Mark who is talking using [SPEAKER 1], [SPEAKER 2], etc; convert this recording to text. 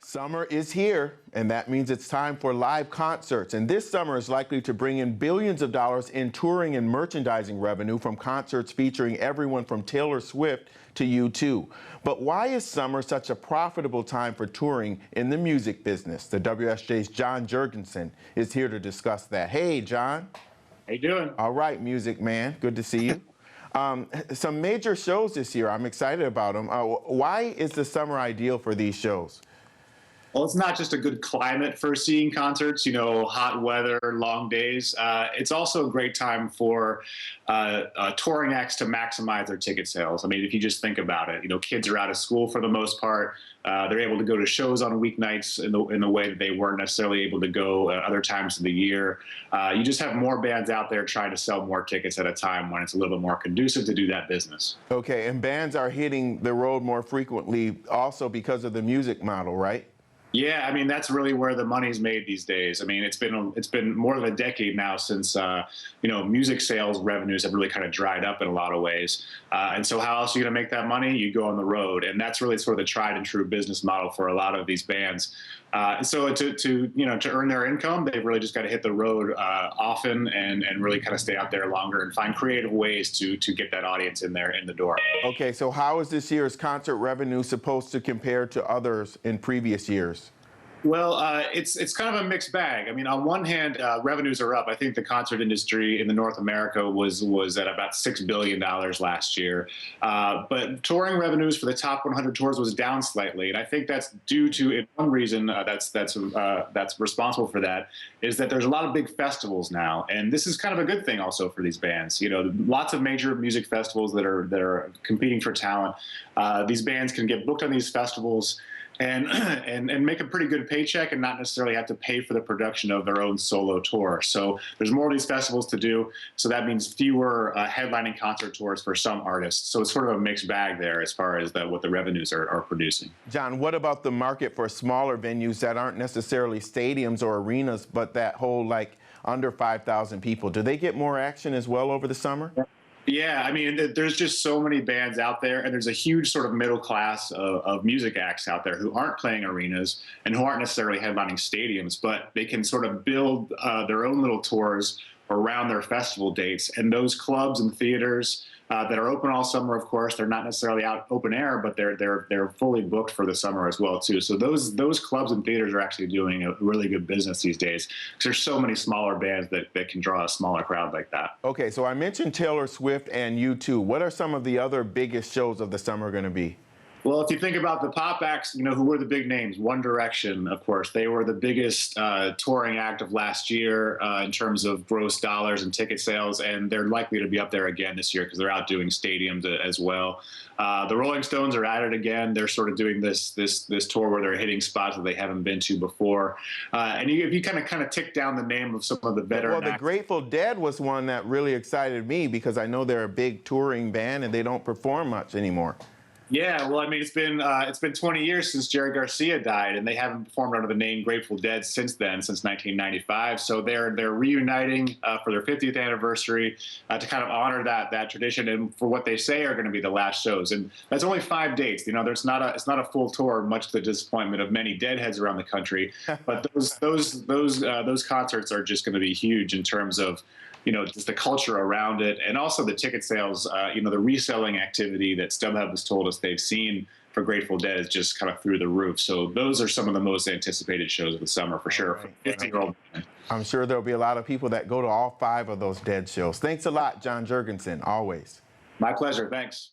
[SPEAKER 1] Summer is here, and that means it's time for live concerts. And this summer is likely to bring in billions of dollars in touring and merchandising revenue from concerts featuring everyone from Taylor Swift to U2. But why is summer such a profitable time for touring in the music business? The WSJ's John Jurgensen is here to discuss that. Hey, John.
[SPEAKER 2] How you doing?
[SPEAKER 1] All right, music man. Good to see you. Some major shows this year. I'm excited about them. Why is the summer ideal for these shows?
[SPEAKER 2] Well, it's not just a good climate for seeing concerts, hot weather, long days. It's also a great time for touring acts to maximize their ticket sales. I mean, if you just think about it, kids are out of school for the most part. They're able to go to shows on weeknights in the way that they weren't necessarily able to go at other times of the year. You just have more bands out there trying to sell more tickets at a time when it's a little bit more conducive to do that business.
[SPEAKER 1] Okay, and bands are hitting the road more frequently also because of the music model, right?
[SPEAKER 2] Yeah, I mean, that's really where the money's made these days. I mean, it's been more than a decade now since music sales revenues have really kind of dried up in a lot of ways. And so how else are you going to make that money? You go on the road, and that's really sort of the tried and true business model for a lot of these bands. So to earn their income, they've really just got to hit the road often and really kind of stay out there longer and find creative ways to get that audience in the door.
[SPEAKER 1] Okay, so how is this year's concert revenue supposed to compare to others in previous years?
[SPEAKER 2] Well, it's kind of a mixed bag. I mean, on one hand, revenues are up. I think the concert industry in North America was at about $6 billion last year. But touring revenues for the top 100 tours was down slightly. And I think that's due to one reason that's responsible for that is that there's a lot of big festivals now. And this is kind of a good thing also for these bands. Lots of major music festivals that are competing for talent. These bands can get booked on these festivals and make a pretty good paycheck and not necessarily have to pay for the production of their own solo tour. So there's more of these festivals to do. So that means fewer headlining concert tours for some artists. So it's sort of a mixed bag there as far as what the revenues are producing.
[SPEAKER 1] John, what about the market for smaller venues that aren't necessarily stadiums or arenas, but that hold under 5,000 people? Do they get more action as well over the summer?
[SPEAKER 2] Yeah, I mean, there's just so many bands out there, and there's a huge sort of middle class of music acts out there who aren't playing arenas and who aren't necessarily headlining stadiums, but they can sort of build their own little tours around their festival dates. And those clubs and theaters that are open all summer, of course, they're not necessarily out open air, but they're fully booked for the summer as well too. So those clubs and theaters are actually doing a really good business these days because there's so many smaller bands that can draw a smaller crowd like that.
[SPEAKER 1] Okay, so I mentioned Taylor Swift and U2. What are some of the other biggest shows of the summer going to be?
[SPEAKER 2] Well, if you think about the pop acts, who were the big names? One Direction, of course. They were the biggest touring act of last year in terms of gross dollars and ticket sales, and they're likely to be up there again this year because they're out doing stadiums as well. The Rolling Stones are at it again. They're sort of doing this tour where they're hitting spots that they haven't been to before. And if you kind of tick down the name of some of the veteran
[SPEAKER 1] Well, the
[SPEAKER 2] acts.
[SPEAKER 1] Grateful Dead was one that really excited me because I know they're a big touring band and they don't perform much anymore.
[SPEAKER 2] Yeah, well, I mean, it's been 20 years since Jerry Garcia died, and they haven't performed under the name Grateful Dead since then, since 1995. So they're reuniting for their 50th anniversary to kind of honor that tradition, and for what they say are going to be the last shows. And that's only 5 dates. It's not a full tour, much to the disappointment of many Deadheads around the country. But those concerts are just going to be huge in terms of just the culture around it, and also the ticket sales. The reselling activity that StubHub has told us they've seen for Grateful Dead is just kind of through the roof. So those are some of the most anticipated shows of the summer for sure.
[SPEAKER 1] Right.
[SPEAKER 2] For 50-year-old.
[SPEAKER 1] I'm sure there'll be a lot of people that go to all 5 of those Dead shows. Thanks a lot, John Jurgensen, always.
[SPEAKER 2] My pleasure. Thanks.